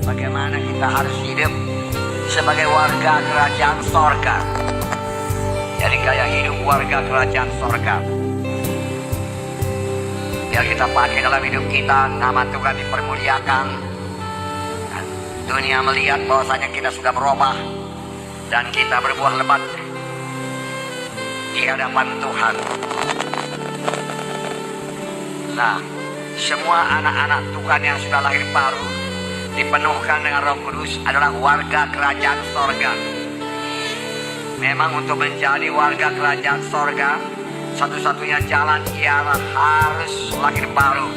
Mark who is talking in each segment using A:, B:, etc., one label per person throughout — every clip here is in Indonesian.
A: Bagaimana kita harus hidup sebagai warga kerajaan sorga. Jadi gaya hidup warga kerajaan sorga, biar kita pakai dalam hidup kita, nama Tuhan dipermuliakan. Dan dunia melihat bahwasanya kita sudah berubah dan kita berbuah lebat di hadapan Tuhan. Nah, semua anak-anak Tuhan yang sudah lahir baru dipenuhkan dengan Roh Kudus adalah warga kerajaan sorga. Memang untuk menjadi warga kerajaan sorga, satu-satunya jalan ialah harus lahir baru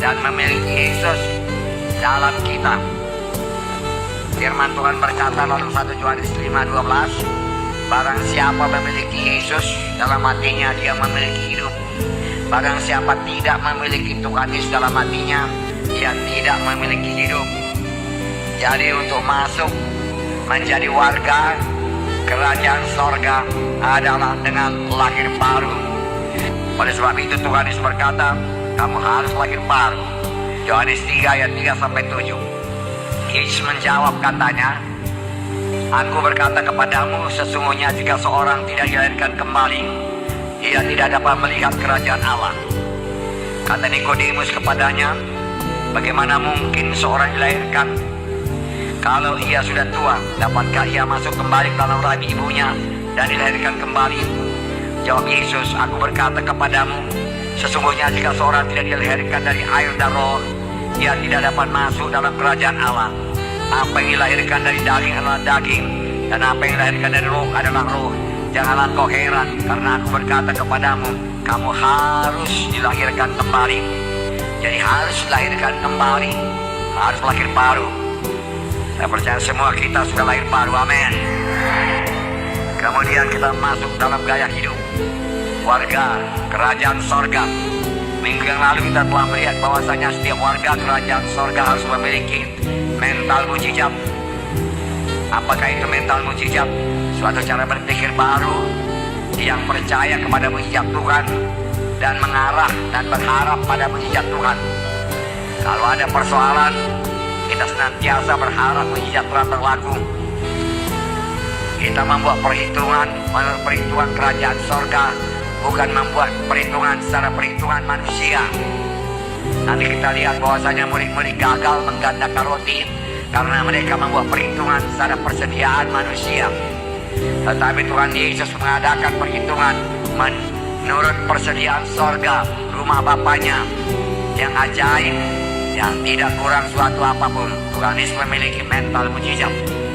A: dan memiliki Yesus dalam kita. Firman Tuhan berkata dalam 1 Yohanes 5:12, barang siapa memiliki Yesus dalam hatinya, dia memiliki hidup. Barang siapa tidak memiliki Tuhan Yesus dalam hatinya, dia tidak memiliki hidup. Jadi untuk masuk menjadi warga kerajaan sorga adalah dengan lahir baru. Oleh sebab itu Tuhan Yesus berkata, kamu harus lahir baru. Yohanes 3 ayat 3-7. Yesus menjawab katanya, aku berkata kepadamu, sesungguhnya jika seorang tidak dilahirkan kembali, ia tidak dapat melihat kerajaan Allah. Kata Nikodemus kepadanya, bagaimana mungkin seorang dilahirkan kalau ia sudah tua? Dapatkah ia masuk kembali ke dalam rahim ibunya dan dilahirkan kembali? Jawab Yesus, aku berkata kepadamu, sesungguhnya jika seorang tidak dilahirkan dari air dan roh, ia tidak dapat masuk dalam kerajaan Allah. Apa yang dilahirkan dari daging adalah daging, dan apa yang dilahirkan dari roh adalah roh. Janganlah kau heran, karena aku berkata kepadamu, kamu harus dilahirkan kembali. Jadi harus dilahirkan kembali, harus lahir baru. Saya percaya semua kita sudah lahir baru, amin. Kemudian kita masuk dalam gaya hidup warga kerajaan sorga. Minggu yang lalu kita telah melihat bahwasanya setiap warga kerajaan sorga harus memiliki mental mujizat. Apakah itu mental mujizat? Suatu cara berpikir baru yang percaya kepada mujizat Tuhan dan mengarah dan berharap pada mujizat Tuhan. Kalau ada persoalan, kita senantiasa berharap mujizat Tuhan berlaku. Kita membuat perhitungan menurut perhitungan kerajaan sorga, bukan membuat perhitungan secara perhitungan manusia. Nanti kita lihat bahwasanya murid-murid gagal menggandakan roti karena mereka membuat perhitungan secara persediaan manusia. Tetapi Tuhan Yesus mengadakan perhitungan menurut persediaan sorga, rumah Bapaknya yang ajaib, yang tidak kurang suatu apapun. Tuhan Yesus memiliki mental mujizat.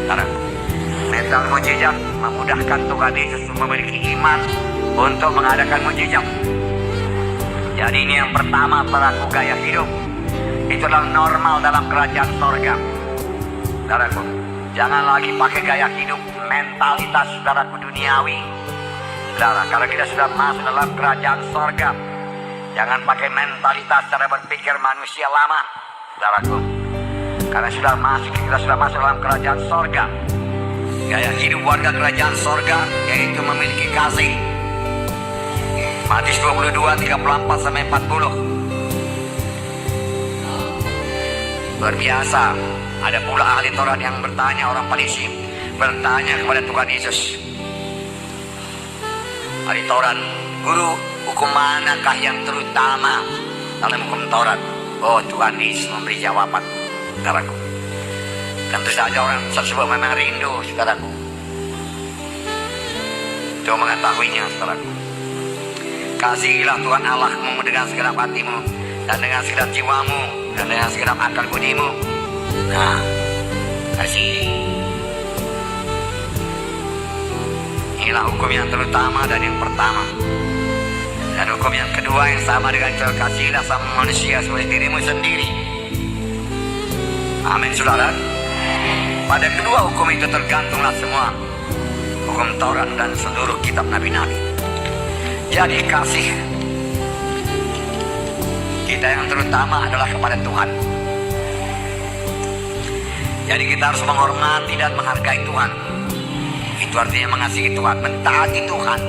A: Karena mental mujizat memudahkan Tuhan Yesus memiliki iman untuk mengadakan mujizat. Jadi ini yang pertama, pelaku gaya hidup. Itu adalah normal dalam kerajaan sorga. Saudaraku, jangan lagi pakai gaya hidup mentalitas saudaraku duniawi. Saudara, kalau kita sudah masuk dalam kerajaan sorga, jangan pakai mentalitas cara berpikir manusia lama, saudaraku. Karena kita sudah masuk dalam kerajaan sorga. Gaya hidup warga kerajaan sorga yaitu memiliki kasih. Matius 22:34-40. Luar biasa. Ada pula ahli Taurat yang bertanya, orang Farisi bertanya kepada Tuhan Yesus. Ahli Taurat, guru, hukum manakah yang terutama dalam hukum Taurat? Oh, Tuhan Yesus memberi jawaban, saudaraku. Tentu saja orang tersebut memang rindu, saudaraku, untuk mengetahuinya, saudaraku. Kasihilah Tuhan Allahmu dengan segenap hatimu, dan dengan segenap jiwamu, dan dengan segenap akal budimu. Nah, kasih. Inilah hukum yang terutama dan yang pertama. Dan hukum yang kedua yang sama dengan itu, kasihilah sama manusia seperti dirimu sendiri. Amin, saudara. Pada kedua hukum itu tergantunglah semua hukum Taurat dan seluruh kitab nabi-nabi. Jadi kasih kita yang terutama adalah kepada Tuhan. Jadi kita harus menghormati dan menghargai Tuhan. Itu artinya mengasihi Tuhan, mentaati Tuhan.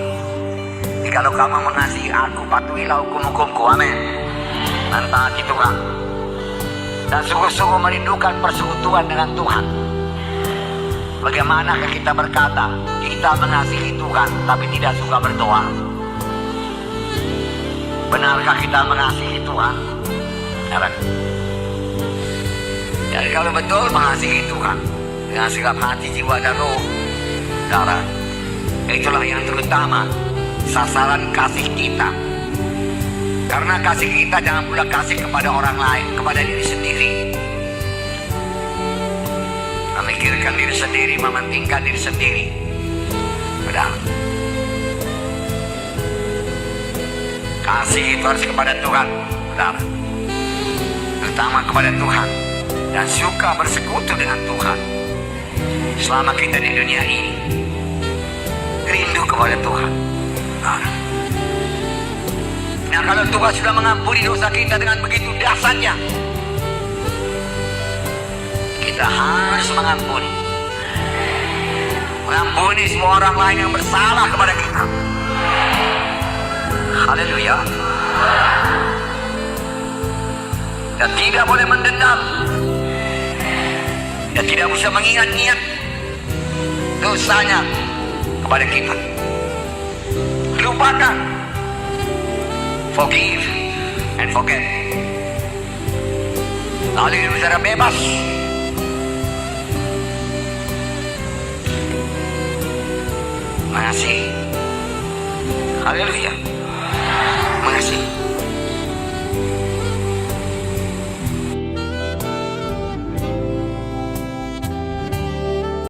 A: Jadi kalau kamu mengasihi aku, patuhilah hukum-hukumku, amin. mentaati Tuhan, dan sungguh-sungguh merindukan persekutuan dengan Tuhan. Bagaimanakah kita berkata kita mengasihi Tuhan tapi tidak suka berdoa? Benarkah kita mengasihi Tuhan? Saudara. Jadi kalau betul mengasihi Tuhan dengan segala hati, jiwa, dan roh, saudara, itulah yang terutama sasaran kasih kita. Karena kasih kita jangan pula kasih kepada orang lain, kepada diri sendiri. Memikirkan diri sendiri, mementingkan diri sendiri. Padahal kasih itu harus kepada Tuhan, saudara. Terutama kepada Tuhan, dan suka bersekutu dengan Tuhan. Selama kita di dunia ini, rindu kepada Tuhan, saudara. Nah, kalau Tuhan sudah mengampuni dosa kita dengan begitu dahsyatnya, kita harus mengampuni semua orang lain yang bersalah kepada kita. Haleluya. Dan tidak boleh mendendam, dan tidak bisa mengingat-ingat dosanya kepada kita. Lupakan. Forgive and forget. Lalu hidup secara bebas. Mengasihi. Haleluya. Mengasihi.